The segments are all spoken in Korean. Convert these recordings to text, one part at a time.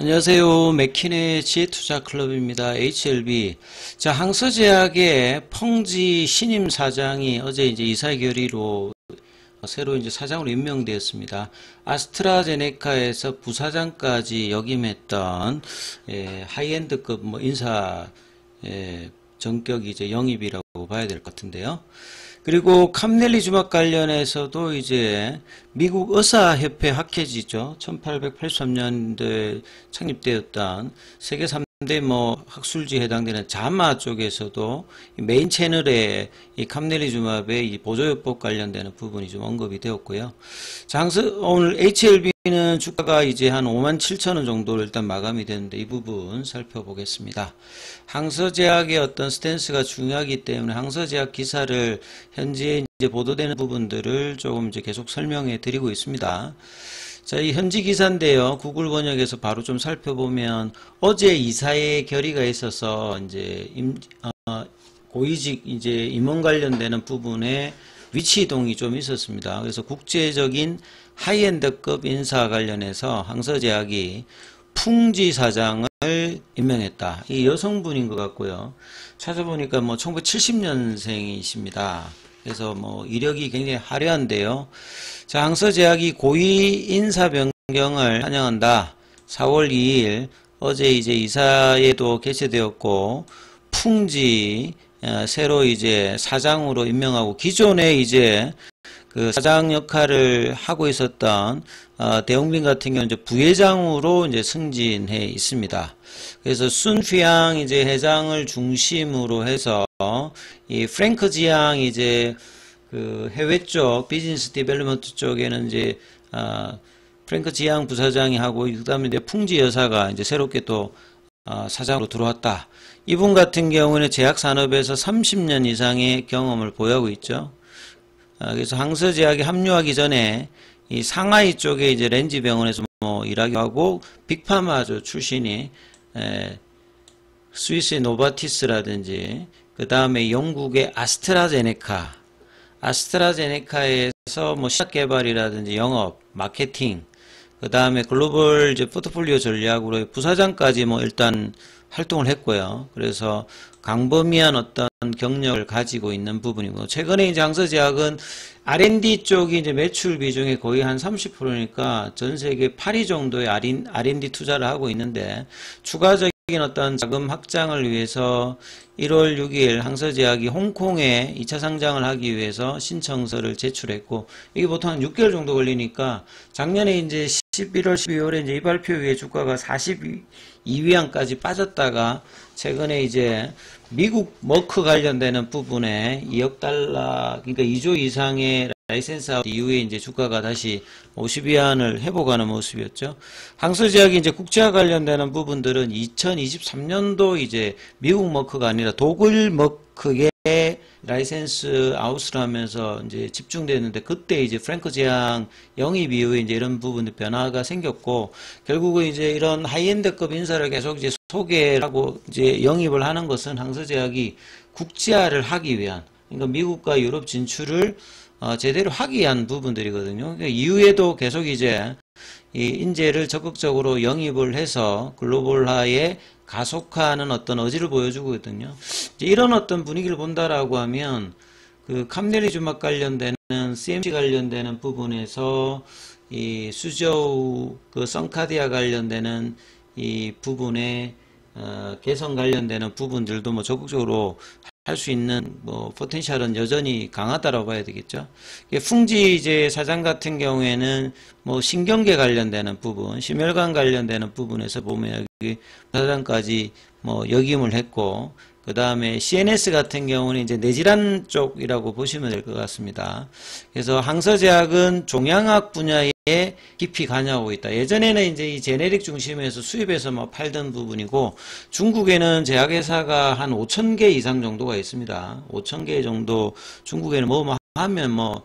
안녕하세요. 맥킨의 지혜투자클럽입니다. HLB. 자, 항서제약의 펑지 신임 사장이 어제 이제 이사 결의로 새로 이제 사장으로 임명되었습니다. 아스트라제네카에서 부사장까지 역임했던 하이엔드급 인사 전격 이제 영입이라고 봐야 될 것 같은데요. 그리고 캄넬리주막 관련해서도 이제 미국 의사협회 학회지죠. 1883년도에 창립되었던 세계 3대 학술지에 해당되는 자마 쪽에서도 메인 채널에 이 캄넬리주막의 이 보조요법 관련되는 부분이 좀 언급이 되었고요. 자, 오늘 HLB는 주가가 이제 한 57,000원 정도로 일단 마감이 됐는데 이 부분 살펴보겠습니다. 항서제약의 어떤 스탠스가 중요하기 때문에 항서제약 기사를 현재 이제 보도되는 부분들을 조금 이제 계속 설명해 드리고 있습니다. 자, 이 현지 기사인데요. 구글 번역에서 바로 좀 살펴보면 어제 이사의 결의가 있어서 이제 고위직 이제 임원 관련되는 부분에 위치 이동이 좀 있었습니다. 그래서 국제적인 하이엔드급 인사 관련해서 항서제약이 풍지 사장을 임명했다. 이 여성분인 것 같고요. 찾아보니까 1970년생이십니다. 그래서 이력이 굉장히 화려한데요. 자, 항서제약이 고위 인사 변경을 환영한다. 4월 2일 어제 이제 이사회도 개최되었고 풍지 새로 이제 사장으로 임명하고 기존에 이제 그 사장 역할을 하고 있었던 대웅빈 같은 경우는 이제 부회장으로 이제 승진해 있습니다. 그래서 순휘양 이제 회장을 중심으로 해서 이 프랭크 지양 이제 그 해외 쪽 비즈니스 디벨롭먼트 쪽에는 이제 프랭크 지양 부사장이 하고 그다음에 이제 풍지 여사가 이제 새롭게 또 사장으로 들어왔다. 이분 같은 경우는 제약 산업에서 30년 이상의 경험을 보유하고 있죠. 그래서 항서제약에 합류하기 전에 이 상하이 쪽에 이제 렌지 병원에서 일하기도 하고 빅파마 출신이 스위스의 노바티스라든지 그 다음에 영국의 아스트라제네카에서 시약 개발이라든지 영업, 마케팅, 그 다음에 글로벌 이제 포트폴리오 전략으로 부사장까지 일단 활동을 했고요. 그래서 광범위한 어떤 경력을 가지고 있는 부분이고, 최근에 이제 항서제약은 R&D 쪽이 이제 매출 비중이 거의 한 30%니까 전 세계 8위 정도의 R&D 투자를 하고 있는데, 추가적인 어떤 자금 확장을 위해서 1월 6일 항서제약이 홍콩에 2차 상장을 하기 위해서 신청서를 제출했고, 이게 보통 한 6개월 정도 걸리니까 작년에 이제 11월, 12월에 이제 이 발표 이후에 주가가 42위안까지 빠졌다가 최근에 이제 미국 머크 관련되는 부분에 2억 달러, 그러니까 2조 이상의 라이센스 아웃 이후에 이제 주가가 다시 50위안을 회복하는 모습이었죠. 항서제약이 이제 국제화 관련되는 부분들은 2023년도 이제 미국 머크가 아니라 독일 머크에 라이센스 아웃을 하면서 이제 집중됐는데, 그때 이제 프랭크 제양 영입 이후에 이제 이런 부분의 변화가 생겼고, 결국은 이제 이런 하이엔드급 인사를 계속 이제 소개를 하고 이제 영입을 하는 것은 항서제약이 국제화를 하기 위한, 그러니까 미국과 유럽 진출을 제대로 하기 위한 부분들이거든요. 그러니까 이후에도 계속 이제 이 인재를 적극적으로 영입을 해서 글로벌화에 가속화하는 어떤 의지를 보여주고 있거든요. 이런 어떤 분위기를 본다라고 하면 그 캄넬리주막 관련되는 CMC 관련되는 부분에서 이 수저우 그 성카디아 관련되는 이 부분에 개선 관련되는 부분들도 적극적으로 할 수 있는 포텐셜은 여전히 강하다라고 봐야 되겠죠. 풍지 이제 사장 같은 경우에는 신경계 관련되는 부분, 심혈관 관련되는 부분에서 보면 여기 사장까지 역임을 했고, 그 다음에 CNS 같은 경우는 이제 뇌질환 쪽이라고 보시면 될 것 같습니다. 그래서 항서제약은 종양학 분야에 깊이 관여하고 있다. 예전에는 이제 이 제네릭 중심에서 수입해서 팔던 부분이고, 중국에는 제약회사가 한 5,000개 이상 정도가 있습니다. 5,000개 정도, 중국에는 하면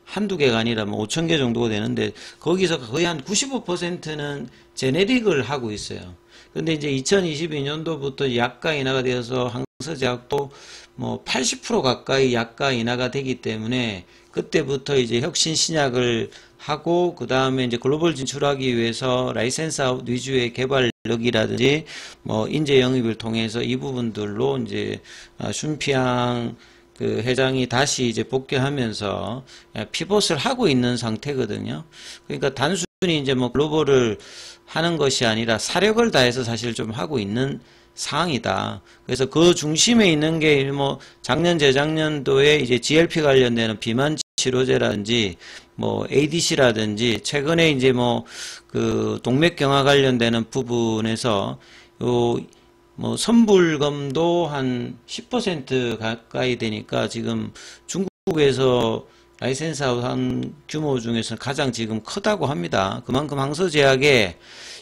한두 개가 아니라 5,000개 정도가 되는데, 거기서 거의 한 95%는 제네릭을 하고 있어요. 근데 이제 2022년도부터 약가 인하가 되어서 항서제약도 80% 가까이 약가 인하가 되기 때문에, 그때부터 이제 혁신 신약을 하고, 그 다음에 이제 글로벌 진출하기 위해서 라이센스 아웃 위주의 개발 달력이라든지 뭐 인재 영입을 통해서 이 부분들로 이제 슌피앙 그 회장이 다시 이제 복귀하면서 피봇을 하고 있는 상태거든요. 그러니까 단순히 이제 뭐 글로벌을 하는 것이 아니라 사력을 다해서 사실 좀 하고 있는 상황이다. 그래서 그 중심에 있는 게 뭐 작년 재작년도에 이제 GLP 관련되는 비만 치료제라든지 뭐 ADC라든지 최근에 이제 뭐 그 동맥경화 관련되는 부분에서 요 뭐 선불금도 한 10% 가까이 되니까 지금 중국에서 라이센스 한 규모 중에서 가장 지금 크다고 합니다. 그만큼 항서제약의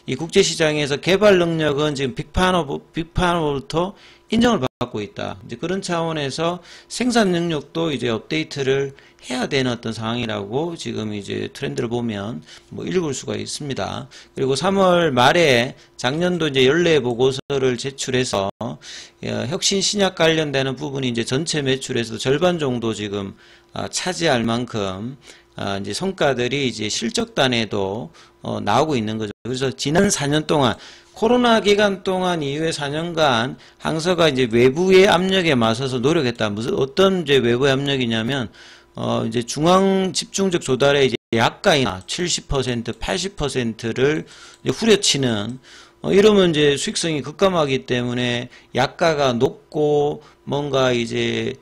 이 국제시장에서 개발 능력은 지금 빅파머부터 인정을 받고 있다. 이제 그런 차원에서 생산 능력도 이제 업데이트를 해야 되는 어떤 상황이라고 지금 이제 트렌드를 보면 뭐 읽을 수가 있습니다. 그리고 3월 말에 작년도 이제 연례 보고서를 제출해서 혁신 신약 관련되는 부분이 이제 전체 매출에서 절반 정도 지금 차지할 만큼 이제 성과들이 이제 실적단에도 나오고 있는 거죠. 그래서 지난 4년 동안 코로나 기간 동안 이후에 4년간 항서가 이제 외부의 압력에 맞서서 노력했다. 무슨 어떤 이제 외부의 압력이냐면 이제 중앙 집중적 조달에 이제 약가이나 70%, 80%를 후려치는 이러면 이제 수익성이 급감하기 때문에 약가가 높고 뭔가 이제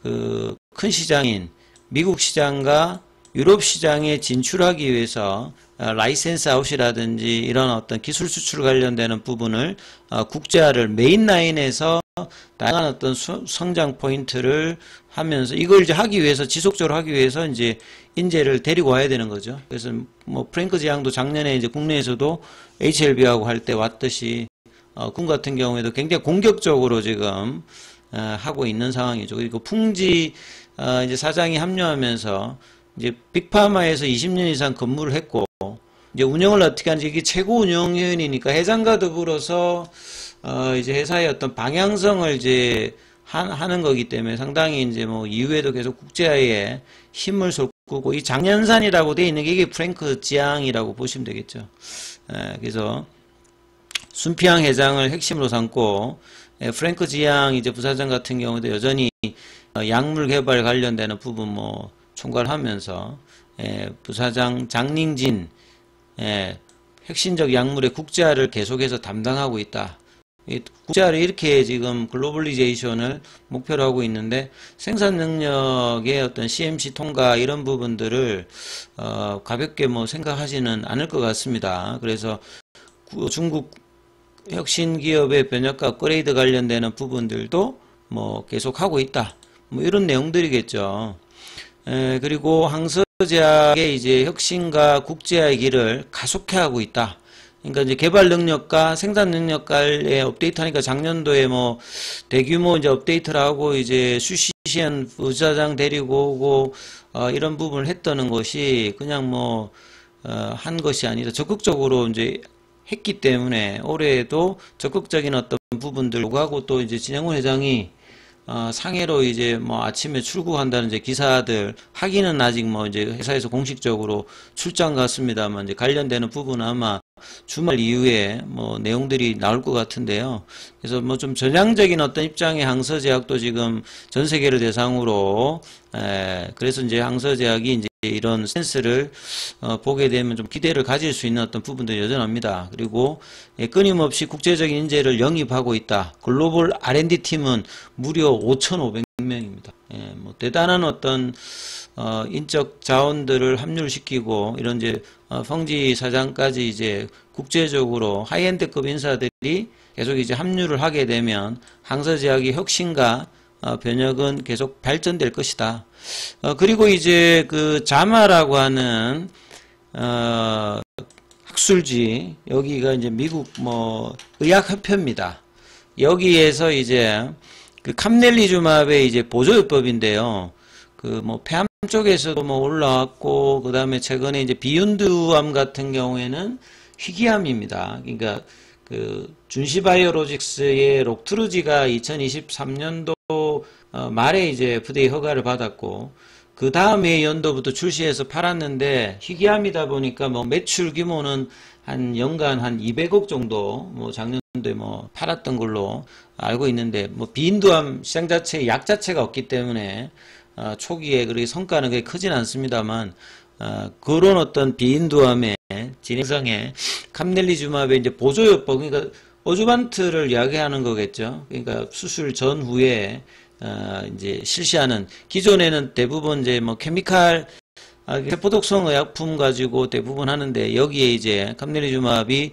그 큰 시장인 미국 시장과 유럽 시장에 진출하기 위해서 라이센스 아웃이라든지 이런 어떤 기술 수출 관련되는 부분을 국제화를 메인 라인에서 다양한 어떤 성장 포인트를 하면서 이걸 이제 하기 위해서 지속적으로 하기 위해서 이제 인재를 데리고 와야 되는 거죠. 그래서 뭐 프랭크 지향도 작년에 이제 국내에서도 HLB하고 할 때 왔듯이 군 같은 경우에도 굉장히 공격적으로 지금 하고 있는 상황이죠. 그리고 풍지 이제 사장이 합류하면서 이제 빅파마에서 20년 이상 근무를 했고 이제 운영을 어떻게 하는지 이게 최고 운영위원이니까 회장과 더불어서 이제 회사의 어떤 방향성을 이제 하는 거기 때문에 상당히 이제 뭐 이후에도 계속 국제화에 힘을 쏟고 이 장년산이라고 되어 있는 게 이게 프랭크 지앙이라고 보시면 되겠죠. 그래서 슌피앙 회장을 핵심으로 삼고 프랭크 지앙 이제 부사장 같은 경우도 여전히 약물 개발 관련되는 부분 뭐 총괄하면서 부사장 장닝진 핵심적 약물의 국제화를 계속해서 담당하고 있다. 국제화를 이렇게 지금 글로벌리제이션을 목표로 하고 있는데 생산 능력의 어떤 CMC 통과 이런 부분들을 가볍게 뭐 생각하지는 않을 것 같습니다. 그래서 중국 혁신 기업의 변혁과 업그레이드 관련되는 부분들도 뭐 계속하고 있다. 뭐 이런 내용들이겠죠. 그리고 항서제약의 이제 혁신과 국제화의 길을 가속해하고 있다. 그러니까 이제 개발 능력과 생산 능력과의 업데이트하니까 작년도에 뭐 대규모 이제 업데이트를 하고 이제 슈시시한 부사장 데리고 오고 이런 부분을 했다는 것이 그냥 뭐 한 것이 아니라 적극적으로 이제 했기 때문에 올해에도 적극적인 어떤 부분들 요구하고 또 이제 진영훈 회장이 상해로 이제 뭐 아침에 출국한다는 이제 기사들 하기는 아직 뭐 이제 회사에서 공식적으로 출장 갔습니다만 이제 관련되는 부분은 아마 주말 이후에 뭐 내용들이 나올 것 같은데요. 그래서 뭐 좀 전향적인 어떤 입장의 항서제약도 지금 전 세계를 대상으로 그래서 이제 항서제약이 이제 이런 센스를 보게 되면 좀 기대를 가질 수 있는 어떤 부분도 여전합니다. 그리고 끊임없이 국제적인 인재를 영입하고 있다. 글로벌 R&D 팀은 무려 5,500명입니다. 뭐 대단한 어떤 인적 자원들을 합류시키고 이런 이제 펑지 사장까지 이제 국제적으로 하이엔드급 인사들이 계속 이제 합류를 하게 되면 항서제약의 혁신과 변혁은 계속 발전될 것이다. 그리고 이제 그 자마라고 하는 학술지 여기가 이제 미국 뭐 의학협회입니다. 여기에서 이제 그 캄넬리주맙의 이제 보조요법인데요. 그 뭐 폐암 쪽에서도 뭐 올라왔고 그 다음에 최근에 이제 비욘드암 같은 경우에는 희귀암입니다. 그러니까 그 준시바이오로직스의 록트루지가 2023년도 말에 이제 FDA 허가를 받았고 그 다음에 연도부터 출시해서 팔았는데 희귀암이다 보니까 뭐 매출 규모는 한 연간 한 200억 정도 뭐 작년도에 뭐 팔았던 걸로 알고 있는데, 뭐 비인두암 시장 자체에 약 자체가 없기 때문에 초기에 그렇게 성과는 그렇게 크진 않습니다만, 그런 어떤 비인두암의 진행성에 감넬리주맙의 이제 보조요법, 그러니까 어주반트를 이야기하는 거겠죠. 그러니까 수술 전후에 이제 실시하는, 기존에는 대부분 이제 뭐 케미칼 세포독성 의약품 가지고 대부분 하는데, 여기에 이제 감넬리주맙이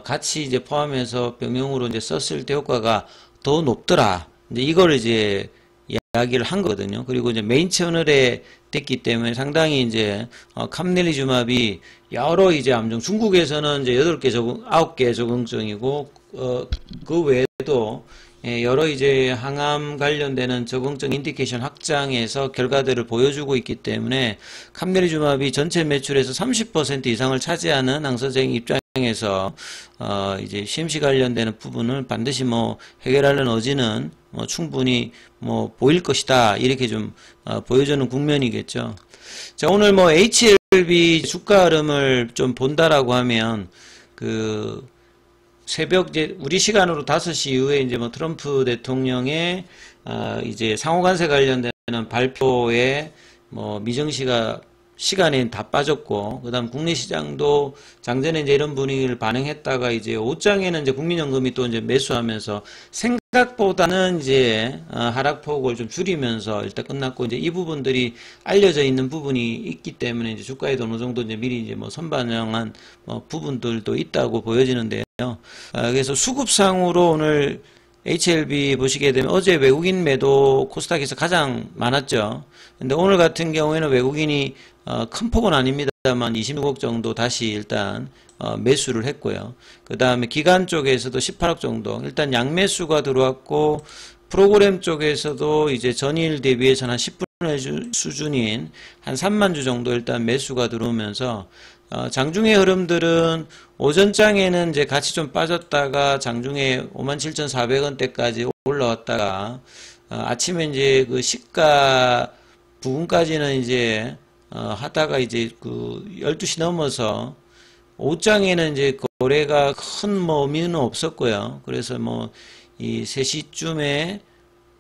같이 이제 포함해서 병용으로 이제 썼을 때 효과가 더 높더라. 이제 이걸 이제 이야기를 한 거거든요. 그리고 이제 메인 채널에 됐기 때문에 상당히 이제 감넬리주맙이 여러 이제 암종, 중국에서는 이제 8개 적응, 9개 적응증이고 그 외에도 여러 이제 항암 관련되는 적응증 인디케이션 확장해서 결과들을 보여주고 있기 때문에 감넬리주맙이 전체 매출에서 30% 이상을 차지하는 항서제형 입장에서 이제 CMC 관련되는 부분을 반드시 뭐 해결하려는 의지는 뭐 충분히 뭐 보일 것이다, 이렇게 좀 보여주는 국면이겠죠. 자, 오늘 뭐 HLB 주가 흐름을 좀 본다라고 하면, 그 새벽 이제 우리 시간으로 5시 이후에 이제 뭐 트럼프 대통령의 이제 상호관세 관련되는 발표에 뭐 미정시가 시간에 다 빠졌고, 그 다음 국내 시장도 장전에 이제 이런 분위기를 반영했다가 이제 오장에는 이제 국민연금이 또 이제 매수하면서 생각보다는 이제 하락폭을 좀 줄이면서 일단 끝났고, 이제 이 부분들이 알려져 있는 부분이 있기 때문에 이제 주가에도 어느 정도 이제 미리 이제 뭐 선반영한 부분들도 있다고 보여지는데요. 그래서 수급상으로 오늘 HLB 보시게 되면 어제 외국인 매도 코스닥에서 가장 많았죠. 근데 오늘 같은 경우에는 외국인이 큰 폭은 아닙니다만 26억 정도 다시 일단 매수를 했고요. 그 다음에 기관 쪽에서도 18억 정도 일단 양매수가 들어왔고, 프로그램 쪽에서도 이제 전일 대비해서는 한 10분의 수준인 한 3만 주 정도 일단 매수가 들어오면서 장중의 흐름들은 오전장에는 이제 같이 좀 빠졌다가 장중에 57,400원대까지 올라왔다가 아침에 이제 그 시가 부근까지는 이제 하다가 이제 그 12시 넘어서 오후장에는 이제 거래가 큰 뭐 의미는 없었고요. 그래서 뭐 이 3시쯤에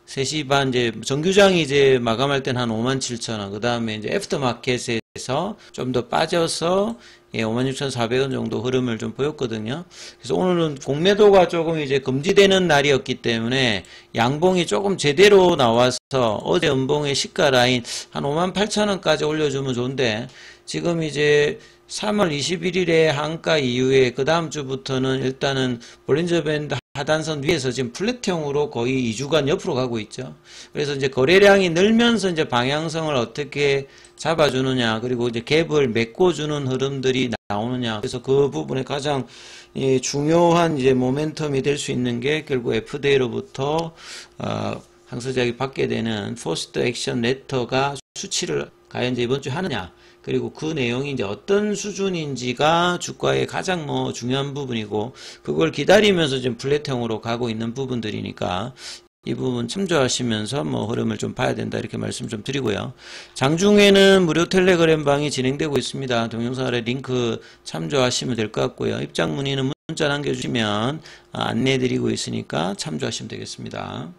3시 반 이제 정규장이 이제 마감할 때는 한 57,000원, 그 다음에 이제 애프터마켓에서 좀 더 빠져서 56,400원 정도 흐름을 좀 보였거든요. 그래서 오늘은 공매도가 조금 이제 금지되는 날이었기 때문에 양봉이 조금 제대로 나와서 어제 음봉의 시가 라인 한 58,000원까지 올려주면 좋은데, 지금 이제 3월 21일에 한가 이후에 그 다음 주부터는 일단은 볼린저 밴드 하단선 위에서 지금 플랫형으로 거의 2주간 옆으로 가고 있죠. 그래서 이제 거래량이 늘면서 이제 방향성을 어떻게 잡아주느냐, 그리고 이제 갭을 메꿔주는 흐름들이 나오느냐. 그래서 그 부분에 가장 중요한 이제 모멘텀이 될 수 있는 게 결국 FDA로부터 항서제약이 받게 되는 포스트 액션 레터가 수치를 과연 이제 이번 주에 하느냐, 그리고 그 내용이 이제 어떤 수준인지가 주가의 가장 뭐 중요한 부분이고, 그걸 기다리면서 지금 플랫형으로 가고 있는 부분들이니까 이 부분 참조하시면서 뭐 흐름을 좀 봐야 된다, 이렇게 말씀 좀 드리고요. 장중에는 무료 텔레그램 방이 진행되고 있습니다. 동영상 아래 링크 참조하시면 될 것 같고요. 입장 문의는 문자 남겨주시면 안내해 드리고 있으니까 참조하시면 되겠습니다.